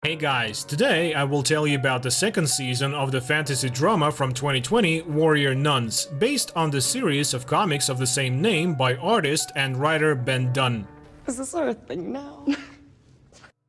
Hey guys, today I will tell you about the second season of the fantasy drama from 2020, Warrior Nuns, based on the series of comics of the same name by artist and writer Ben Dunn. Is this our thing now?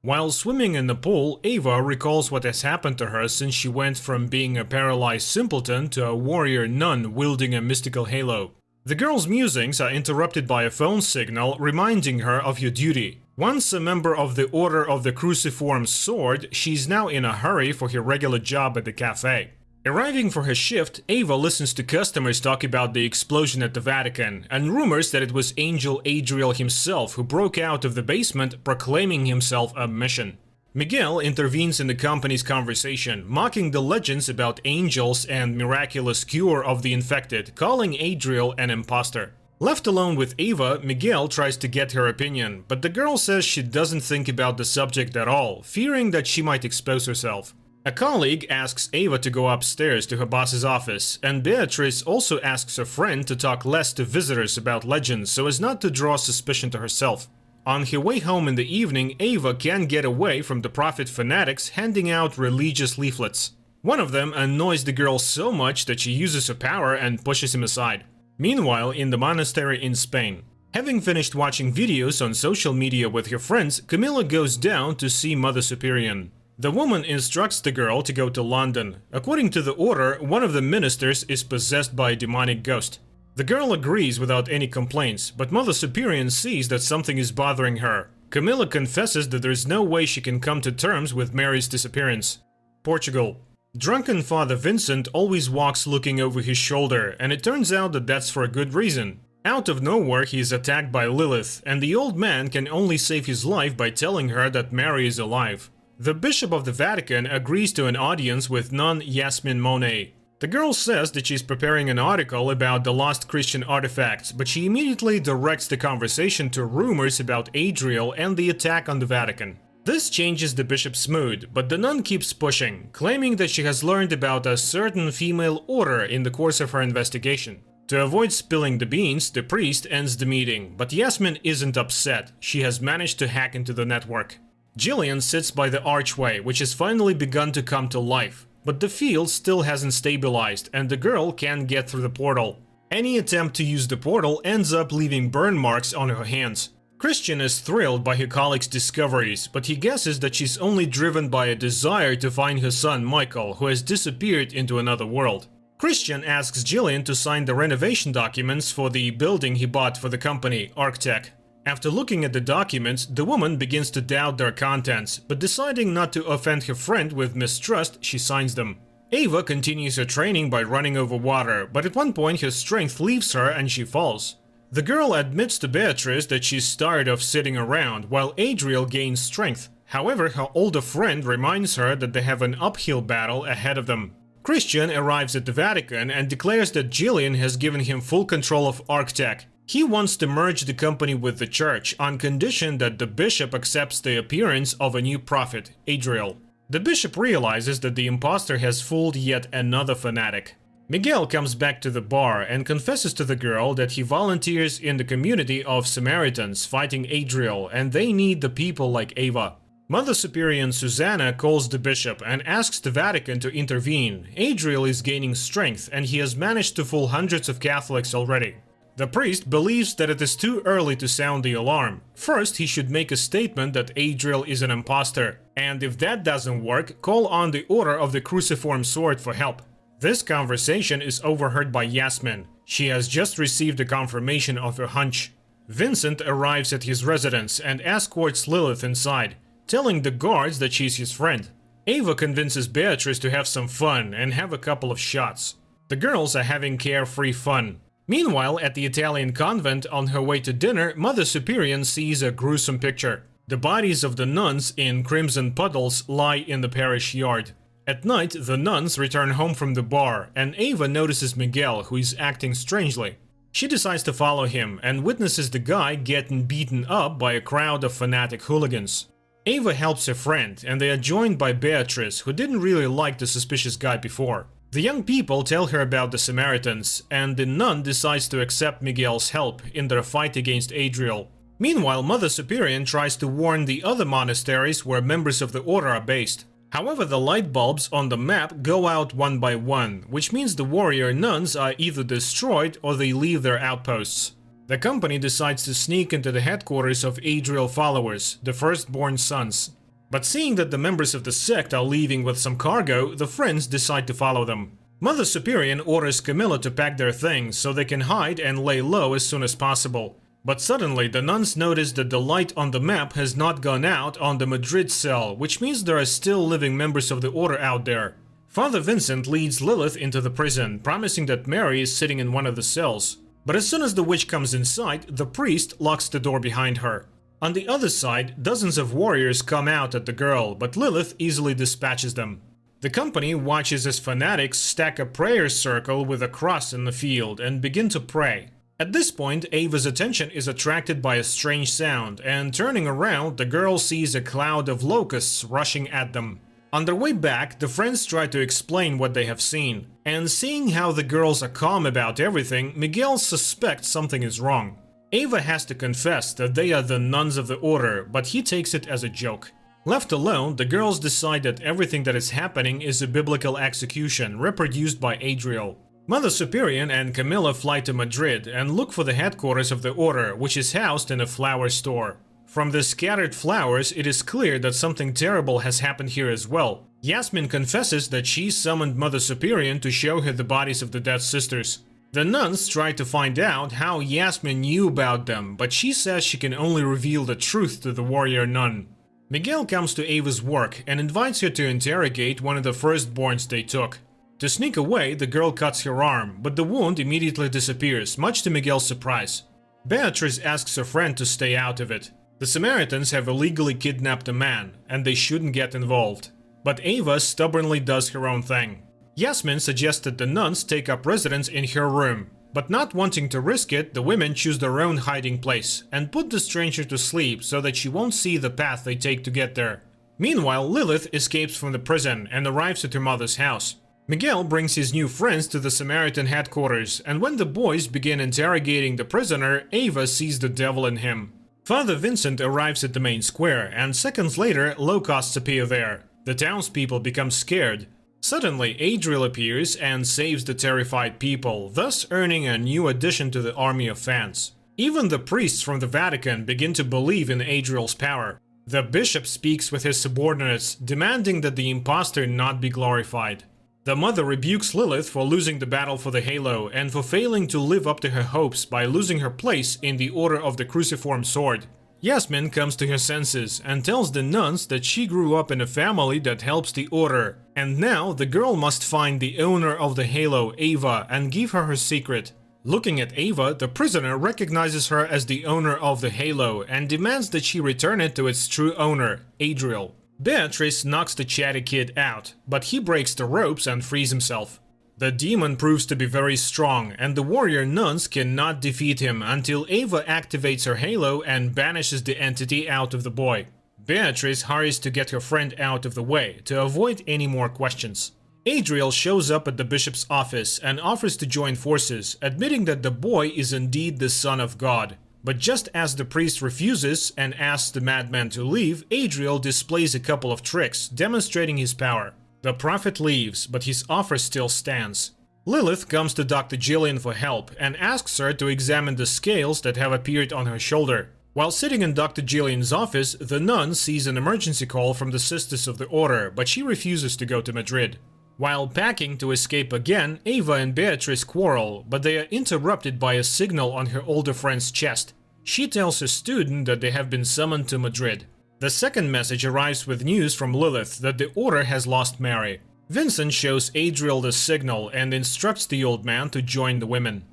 While swimming in the pool, Ava recalls what has happened to her since she went from being a paralyzed simpleton to a warrior nun wielding a mystical halo. The girl's musings are interrupted by a phone signal reminding her of her duty. Once a member of the Order of the Cruciform Sword, she's now in a hurry for her regular job at the cafe. Arriving for her shift, Ava listens to customers talk about the explosion at the Vatican, and rumors that it was Angel Adriel himself who broke out of the basement proclaiming himself a mission. Miguel intervenes in the company's conversation, mocking the legends about angels and miraculous cure of the infected, calling Adriel an imposter. Left alone with Ava, Miguel tries to get her opinion, but the girl says she doesn't think about the subject at all, fearing that she might expose herself. A colleague asks Ava to go upstairs to her boss's office, and Beatrice also asks her friend to talk less to visitors about legends so as not to draw suspicion to herself. On her way home in the evening, Ava can't get away from the prophet fanatics handing out religious leaflets. One of them annoys the girl so much that she uses her power and pushes him aside. Meanwhile, in the monastery in Spain, having finished watching videos on social media with her friends, Camilla goes down to see Mother Superior. The woman instructs the girl to go to London. According to the order, one of the ministers is possessed by a demonic ghost. The girl agrees without any complaints, but Mother Superior sees that something is bothering her. Camilla confesses that there is no way she can come to terms with Mary's disappearance. Portugal. Drunken Father Vincent always walks looking over his shoulder, and it turns out that that's for a good reason. Out of nowhere he is attacked by Lilith, and the old man can only save his life by telling her that Mary is alive. The Bishop of the Vatican agrees to an audience with nun Yasmin Monet. The girl says that she's preparing an article about the lost Christian artifacts, but she immediately directs the conversation to rumors about Adriel and the attack on the Vatican. This changes the bishop's mood, but the nun keeps pushing, claiming that she has learned about a certain female order in the course of her investigation. To avoid spilling the beans, the priest ends the meeting, but Yasmin isn't upset. She has managed to hack into the network. Jillian sits by the archway, which has finally begun to come to life. But the field still hasn't stabilized, and the girl can't get through the portal. Any attempt to use the portal ends up leaving burn marks on her hands. Christian is thrilled by her colleague's discoveries, but he guesses that she's only driven by a desire to find her son Michael, who has disappeared into another world. Christian asks Jillian to sign the renovation documents for the building he bought for the company, Arctech. After looking at the documents, the woman begins to doubt their contents, but deciding not to offend her friend with mistrust, she signs them. Ava continues her training by running over water, but at one point her strength leaves her and she falls. The girl admits to Beatrice that she's tired of sitting around, while Adriel gains strength. However, her older friend reminds her that they have an uphill battle ahead of them. Christian arrives at the Vatican and declares that Jillian has given him full control of Arctech. He wants to merge the company with the church on condition that the bishop accepts the appearance of a new prophet, Adriel. The bishop realizes that the impostor has fooled yet another fanatic. Miguel comes back to the bar and confesses to the girl that he volunteers in the community of Samaritans fighting Adriel, and they need the people like Ava. Mother Superior Susanna calls the bishop and asks the Vatican to intervene. Adriel is gaining strength and he has managed to fool hundreds of Catholics already. The priest believes that it is too early to sound the alarm. First, he should make a statement that Adriel is an impostor, and if that doesn't work, call on the Order of the Cruciform Sword for help. This conversation is overheard by Yasmin. She has just received a confirmation of her hunch. Vincent arrives at his residence and escorts Lilith inside, telling the guards that she's his friend. Ava convinces Beatrice to have some fun and have a couple of shots. The girls are having carefree fun. Meanwhile, at the Italian convent on her way to dinner, Mother Superior sees a gruesome picture. The bodies of the nuns in crimson puddles lie in the parish yard. At night, the nuns return home from the bar, and Ava notices Miguel, who is acting strangely. She decides to follow him and witnesses the guy getting beaten up by a crowd of fanatic hooligans. Ava helps her friend, and they are joined by Beatrice, who didn't really like the suspicious guy before. The young people tell her about the Samaritans, and the nun decides to accept Miguel's help in their fight against Adriel. Meanwhile, Mother Superior tries to warn the other monasteries where members of the order are based. However, the light bulbs on the map go out one by one, which means the warrior nuns are either destroyed or they leave their outposts. The company decides to sneak into the headquarters of Adriel followers, the firstborn sons. But seeing that the members of the sect are leaving with some cargo, the friends decide to follow them. Mother Superior orders Camilla to pack their things so they can hide and lay low as soon as possible. But suddenly the nuns notice that the light on the map has not gone out on the Madrid cell, which means there are still living members of the order out there. Father Vincent leads Lilith into the prison, promising that Mary is sitting in one of the cells. But as soon as the witch comes inside, the priest locks the door behind her. On the other side, dozens of warriors come out at the girl, but Lilith easily dispatches them. The company watches as fanatics stack a prayer circle with a cross in the field and begin to pray. At this point, Ava's attention is attracted by a strange sound, and turning around, the girl sees a cloud of locusts rushing at them. On their way back, the friends try to explain what they have seen, and seeing how the girls are calm about everything, Miguel suspects something is wrong. Ava has to confess that they are the nuns of the order, but he takes it as a joke. Left alone, the girls decide that everything that is happening is a biblical execution reproduced by Adriel. Mother Superior and Camilla fly to Madrid and look for the headquarters of the order, which is housed in a flower store. From the scattered flowers, it is clear that something terrible has happened here as well. Yasmin confesses that she summoned Mother Superior to show her the bodies of the dead sisters. The nuns try to find out how Yasmin knew about them, but she says she can only reveal the truth to the warrior nun. Miguel comes to Ava's work and invites her to interrogate one of the firstborns they took. To sneak away, the girl cuts her arm, but the wound immediately disappears, much to Miguel's surprise. Beatrice asks her friend to stay out of it. The Samaritans have illegally kidnapped a man, and they shouldn't get involved. But Ava stubbornly does her own thing. Yasmin suggested the nuns take up residence in her room, but not wanting to risk it, the women choose their own hiding place and put the stranger to sleep so that she won't see the path they take to get there. Meanwhile, Lilith escapes from the prison and arrives at her mother's house. Miguel brings his new friends to the Samaritan headquarters, and when the boys begin interrogating the prisoner, Ava sees the devil in him. Father Vincent arrives at the main square, and seconds later, locusts appear there. The townspeople become scared. Suddenly, Adriel appears and saves the terrified people, thus earning a new addition to the army of fans. Even the priests from the Vatican begin to believe in Adriel's power. The bishop speaks with his subordinates, demanding that the impostor not be glorified. The mother rebukes Lilith for losing the battle for the halo and for failing to live up to her hopes by losing her place in the Order of the Cruciform Sword. Yasmin comes to her senses and tells the nuns that she grew up in a family that helps the Order, and now the girl must find the owner of the halo, Ava, and give her her secret. Looking at Ava, the prisoner recognizes her as the owner of the halo and demands that she return it to its true owner, Adriel. Beatrice knocks the chatty kid out, but he breaks the ropes and frees himself. The demon proves to be very strong, and the warrior nuns cannot defeat him until Ava activates her halo and banishes the entity out of the boy. Beatrice hurries to get her friend out of the way to avoid any more questions. Adriel shows up at the bishop's office and offers to join forces, admitting that the boy is indeed the son of God. But just as the priest refuses and asks the madman to leave, Adriel displays a couple of tricks, demonstrating his power. The prophet leaves, but his offer still stands. Lilith comes to Dr. Jillian for help and asks her to examine the scales that have appeared on her shoulder. While sitting in Dr. Jillian's office, the nun sees an emergency call from the Sisters of the Order, but she refuses to go to Madrid. While packing to escape again, Ava and Beatrice quarrel, but they are interrupted by a signal on her older friend's chest. She tells her student that they have been summoned to Madrid. The second message arrives with news from Lilith that the Order has lost Mary. Vincent shows Adriel the signal and instructs the old man to join the women.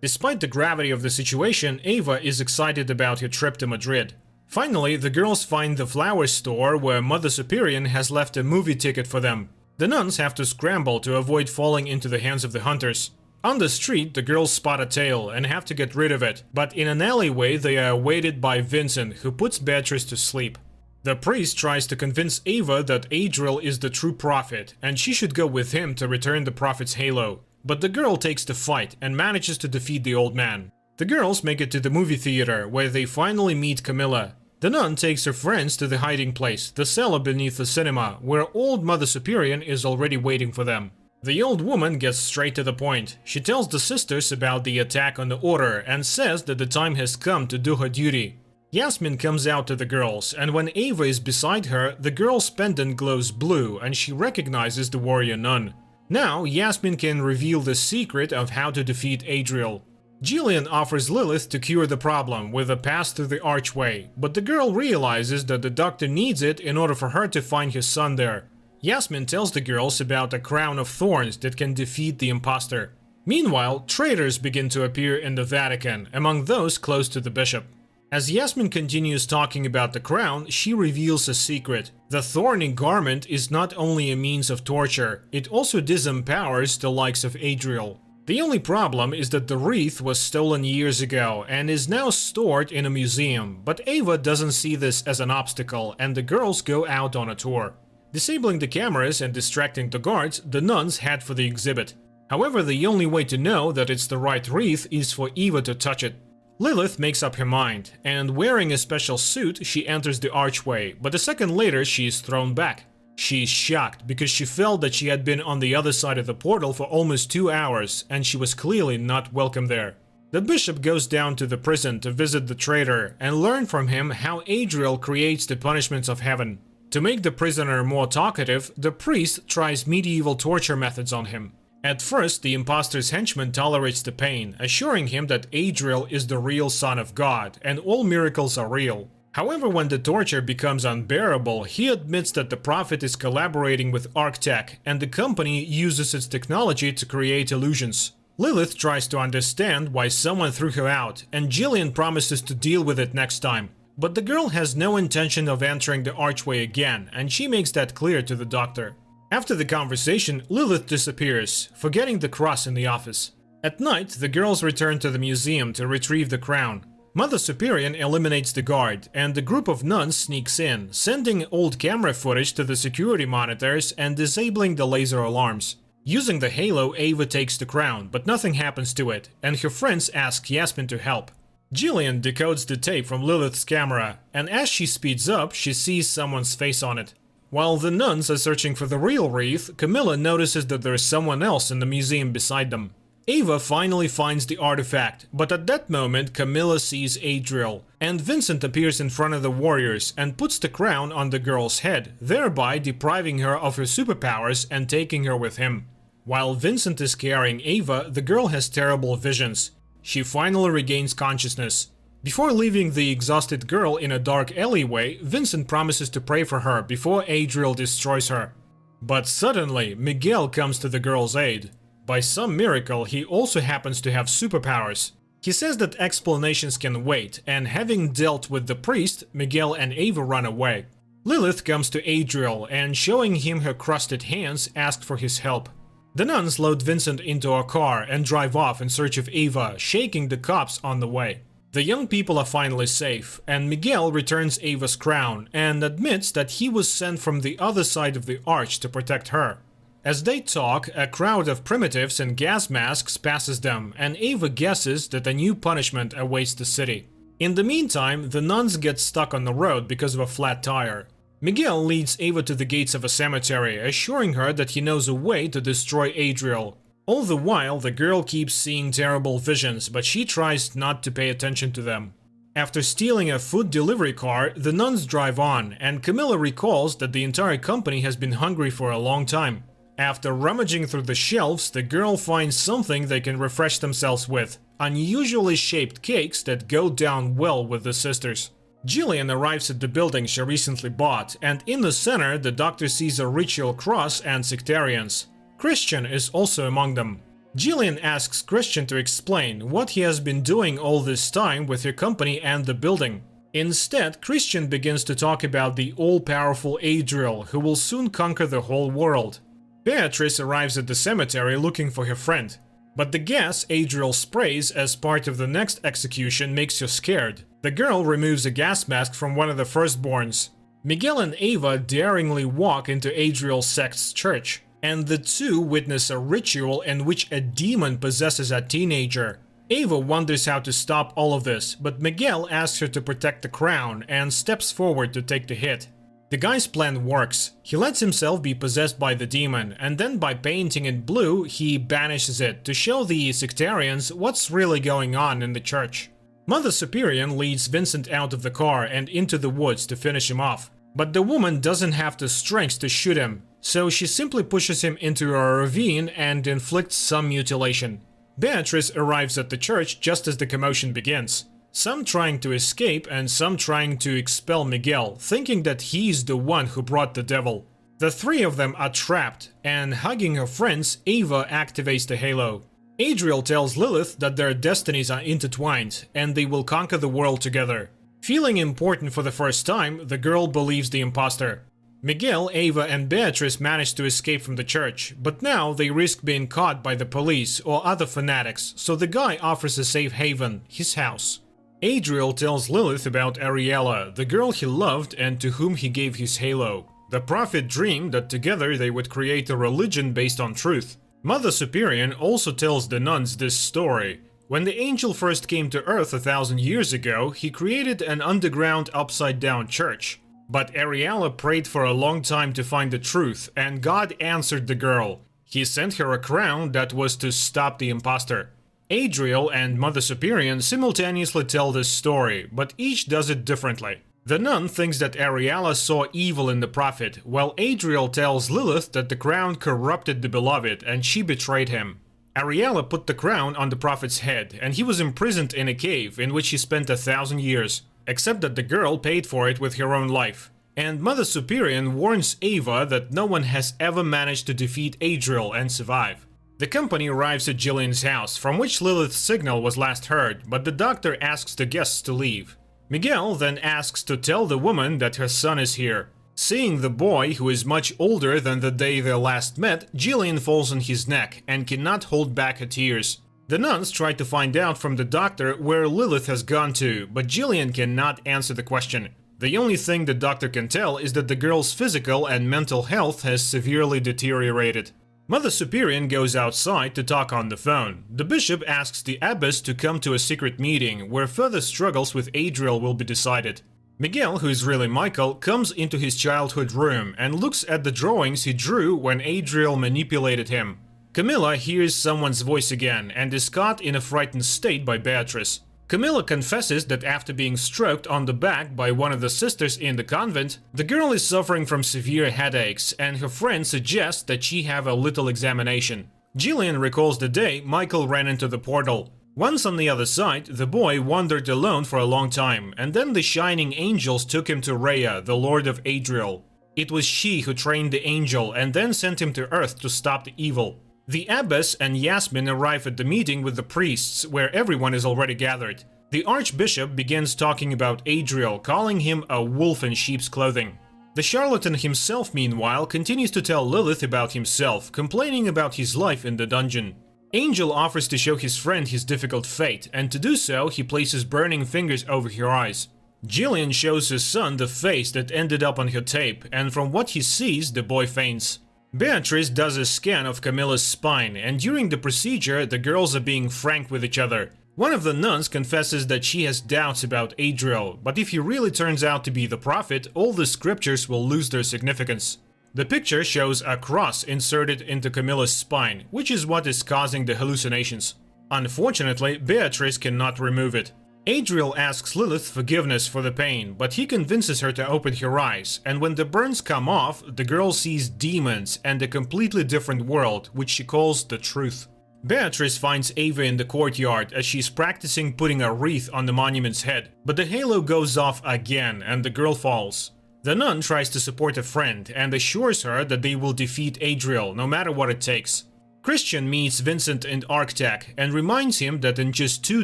Despite the gravity of the situation, Ava is excited about her trip to Madrid. Finally, the girls find the flower store where Mother Superior has left a movie ticket for them. The nuns have to scramble to avoid falling into the hands of the hunters. On the street, the girls spot a tail and have to get rid of it, but in an alleyway they are awaited by Vincent, who puts Beatrice to sleep. The priest tries to convince Ava that Adriel is the true prophet, and she should go with him to return the prophet's halo. But the girl takes the fight and manages to defeat the old man. The girls make it to the movie theater, where they finally meet Camilla. The nun takes her friends to the hiding place, the cellar beneath the cinema, where old Mother Superior is already waiting for them. The old woman gets straight to the point. She tells the sisters about the attack on the order and says that the time has come to do her duty. Yasmin comes out to the girls, and when Ava is beside her, the girl's pendant glows blue and she recognizes the warrior nun. Now, Yasmin can reveal the secret of how to defeat Adriel. Jillian offers Lilith to cure the problem with a pass through the archway, but the girl realizes that the doctor needs it in order for her to find his son there. Yasmin tells the girls about a crown of thorns that can defeat the imposter. Meanwhile, traitors begin to appear in the Vatican, among those close to the bishop. As Yasmin continues talking about the crown, she reveals a secret. The thorny garment is not only a means of torture, it also disempowers the likes of Adriel. The only problem is that the wreath was stolen years ago and is now stored in a museum, but Ava doesn't see this as an obstacle and the girls go out on a tour. Disabling the cameras and distracting the guards, the nuns head for the exhibit. However, the only way to know that it's the right wreath is for Eva to touch it. Lilith makes up her mind, and wearing a special suit, she enters the archway, but a second later she is thrown back. She is shocked because she felt that she had been on the other side of the portal for almost 2 hours, and she was clearly not welcome there. The bishop goes down to the prison to visit the traitor and learn from him how Adriel creates the punishments of heaven. To make the prisoner more talkative, the priest tries medieval torture methods on him. At first, the impostor's henchman tolerates the pain, assuring him that Adriel is the real son of God and all miracles are real. However, when the torture becomes unbearable, he admits that the prophet is collaborating with ArcTech and the company uses its technology to create illusions. Lilith tries to understand why someone threw her out, and Jillian promises to deal with it next time. But the girl has no intention of entering the archway again, and she makes that clear to the doctor. After the conversation, Lilith disappears, forgetting the cross in the office. At night, the girls return to the museum to retrieve the crown. Mother Superior eliminates the guard, and the group of nuns sneaks in, sending old camera footage to the security monitors and disabling the laser alarms. Using the halo, Ava takes the crown, but nothing happens to it, and her friends ask Yasmin to help. Jillian decodes the tape from Lilith's camera, and as she speeds up, she sees someone's face on it. While the nuns are searching for the real wreath, Camilla notices that there is someone else in the museum beside them. Ava finally finds the artifact, but at that moment Camilla sees Adriel, and Vincent appears in front of the warriors and puts the crown on the girl's head, thereby depriving her of her superpowers and taking her with him. While Vincent is carrying Ava, the girl has terrible visions. She finally regains consciousness. Before leaving the exhausted girl in a dark alleyway, Vincent promises to pray for her before Adriel destroys her. But suddenly, Miguel comes to the girl's aid. By some miracle, he also happens to have superpowers. He says that explanations can wait, and having dealt with the priest, Miguel and Ava run away. Lilith comes to Adriel and, showing him her crusted hands, asks for his help. The nuns load Vincent into a car and drive off in search of Ava, shaking the cops on the way. The young people are finally safe, and Miguel returns Ava's crown and admits that he was sent from the other side of the arch to protect her. As they talk, a crowd of primitives in gas masks passes them, and Ava guesses that a new punishment awaits the city. In the meantime, the nuns get stuck on the road because of a flat tire. Miguel leads Ava to the gates of a cemetery, assuring her that he knows a way to destroy Adriel. All the while, the girl keeps seeing terrible visions, but she tries not to pay attention to them. After stealing a food delivery car, the nuns drive on, and Camilla recalls that the entire company has been hungry for a long time. After rummaging through the shelves, the girl finds something they can refresh themselves with: unusually shaped cakes that go down well with the sisters. Jillian arrives at the building she recently bought, and in the center, the doctor sees a ritual cross and sectarians. Christian is also among them. Jillian asks Christian to explain what he has been doing all this time with her company and the building. Instead, Christian begins to talk about the all-powerful Adriel, who will soon conquer the whole world. Beatrice arrives at the cemetery looking for her friend. But the gas Adriel sprays as part of the next execution makes her scared. The girl removes a gas mask from one of the firstborns. Miguel and Ava daringly walk into Adriel's sect's church, and the two witness a ritual in which a demon possesses a teenager. Ava wonders how to stop all of this, but Miguel asks her to protect the crown and steps forward to take the hit. The guy's plan works. He lets himself be possessed by the demon, and then by painting it blue, he banishes it to show the sectarians what's really going on in the church. Mother Superior leads Vincent out of the car and into the woods to finish him off. But the woman doesn't have the strength to shoot him, so she simply pushes him into a ravine and inflicts some mutilation. Beatrice arrives at the church just as the commotion begins. Some trying to escape and some trying to expel Miguel, thinking that he's the one who brought the devil. The three of them are trapped, and hugging her friends, Ava activates the halo. Adriel tells Lilith that their destinies are intertwined, and they will conquer the world together. Feeling important for the first time, the girl believes the imposter. Miguel, Ava, and Beatrice manage to escape from the church, but now they risk being caught by the police or other fanatics, so the guy offers a safe haven, his house. Adriel tells Lilith about Ariella, the girl he loved and to whom he gave his halo. The prophet dreamed that together they would create a religion based on truth. Mother Superior also tells the nuns this story. When the angel first came to Earth 1,000 years ago, he created an underground upside-down church. But Ariella prayed for a long time to find the truth, and God answered the girl. He sent her a crown that was to stop the imposter. Adriel and Mother Superior simultaneously tell this story, but each does it differently. The nun thinks that Ariella saw evil in the prophet, while Adriel tells Lilith that the crown corrupted the beloved and she betrayed him. Ariella put the crown on the prophet's head, and he was imprisoned in a cave in which he spent 1,000 years. Except that the girl paid for it with her own life. And Mother Superior warns Ava that no one has ever managed to defeat Adriel and survive. The company arrives at Jillian's house, from which Lilith's signal was last heard, but the doctor asks the guests to leave. Miguel then asks to tell the woman that her son is here. Seeing the boy, who is much older than the day they last met, Jillian falls on his neck and cannot hold back her tears. The nuns try to find out from the doctor where Lilith has gone to, but Jillian cannot answer the question. The only thing the doctor can tell is that the girl's physical and mental health has severely deteriorated. Mother Superior goes outside to talk on the phone. The bishop asks the abbess to come to a secret meeting, where further struggles with Adriel will be decided. Miguel, who is really Michael, comes into his childhood room and looks at the drawings he drew when Adriel manipulated him. Camilla hears someone's voice again and is caught in a frightened state by Beatrice. Camilla confesses that after being stroked on the back by one of the sisters in the convent, the girl is suffering from severe headaches, and her friend suggests that she have a little examination. Jillian recalls the day Michael ran into the portal. Once on the other side, the boy wandered alone for a long time, and then the shining angels took him to Rhea, the lord of Adriel. It was she who trained the angel and then sent him to Earth to stop the evil. The abbess and Yasmin arrive at the meeting with the priests, where everyone is already gathered. The archbishop begins talking about Adriel, calling him a wolf in sheep's clothing. The charlatan himself, meanwhile, continues to tell Lilith about himself, complaining about his life in the dungeon. Angel offers to show his friend his difficult fate, and to do so, he places burning fingers over her eyes. Jillian shows his son the face that ended up on her tape, and from what he sees, the boy faints. Beatrice does a scan of Camilla's spine, and during the procedure, the girls are being frank with each other. One of the nuns confesses that she has doubts about Adriel, but if he really turns out to be the prophet, all the scriptures will lose their significance. The picture shows a cross inserted into Camilla's spine, which is what is causing the hallucinations. Unfortunately, Beatrice cannot remove it. Adriel asks Lilith forgiveness for the pain, but he convinces her to open her eyes, and when the burns come off, the girl sees demons and a completely different world, which she calls the truth. Beatrice finds Ava in the courtyard as she's practicing putting a wreath on the monument's head, but the halo goes off again and the girl falls. The nun tries to support a friend and assures her that they will defeat Adriel no matter what it takes. Christian meets Vincent in Arctech and reminds him that in just 2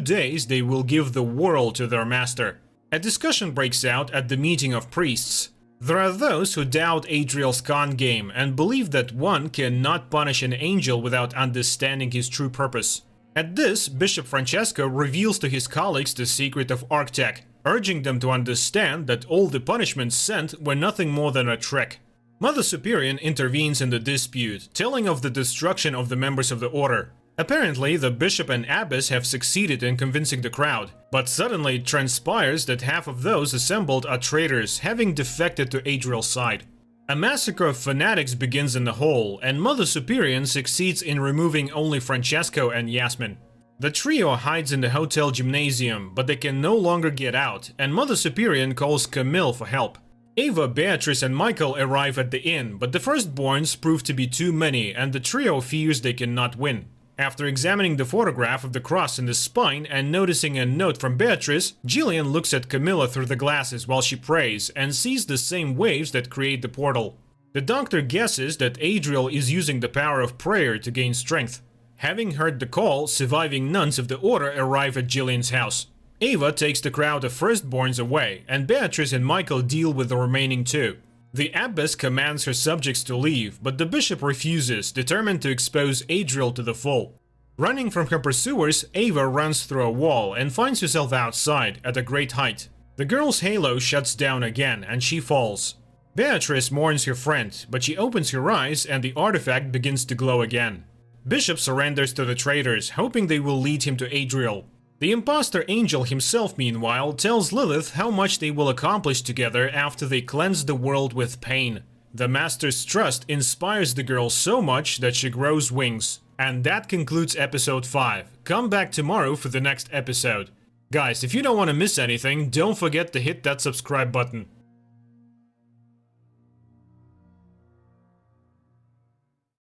days they will give the world to their master. A discussion breaks out at the meeting of priests. There are those who doubt Adriel's con game and believe that one cannot punish an angel without understanding his true purpose. At this, Bishop Francesco reveals to his colleagues the secret of Arctech, urging them to understand that all the punishments sent were nothing more than a trick. Mother Superior intervenes in the dispute, telling of the destruction of the members of the order. Apparently, the bishop and abbess have succeeded in convincing the crowd, but suddenly it transpires that half of those assembled are traitors, having defected to Adriel's side. A massacre of fanatics begins in the hall, and Mother Superior succeeds in removing only Francesco and Yasmin. The trio hides in the hotel gymnasium, but they can no longer get out, and Mother Superior calls Camille for help. Ava, Beatrice and Michael arrive at the inn, but the firstborns prove to be too many, and the trio fears they cannot win. After examining the photograph of the cross in the spine and noticing a note from Beatrice, Jillian looks at Camilla through the glasses while she prays and sees the same waves that create the portal. The doctor guesses that Adriel is using the power of prayer to gain strength. Having heard the call, surviving nuns of the order arrive at Jillian's house. Ava takes the crowd of firstborns away, and Beatrice and Michael deal with the remaining two. The abbess commands her subjects to leave, but the bishop refuses, determined to expose Adriel to the full. Running from her pursuers, Ava runs through a wall and finds herself outside, at a great height. The girl's halo shuts down again, and she falls. Beatrice mourns her friend, but she opens her eyes and the artifact begins to glow again. Bishop surrenders to the traitors, hoping they will lead him to Adriel. The imposter angel himself, meanwhile, tells Lilith how much they will accomplish together after they cleanse the world with pain. The Master's trust inspires the girl so much that she grows wings. And that concludes episode 5. Come back tomorrow for the next episode. Guys, if you don't want to miss anything, don't forget to hit that subscribe button.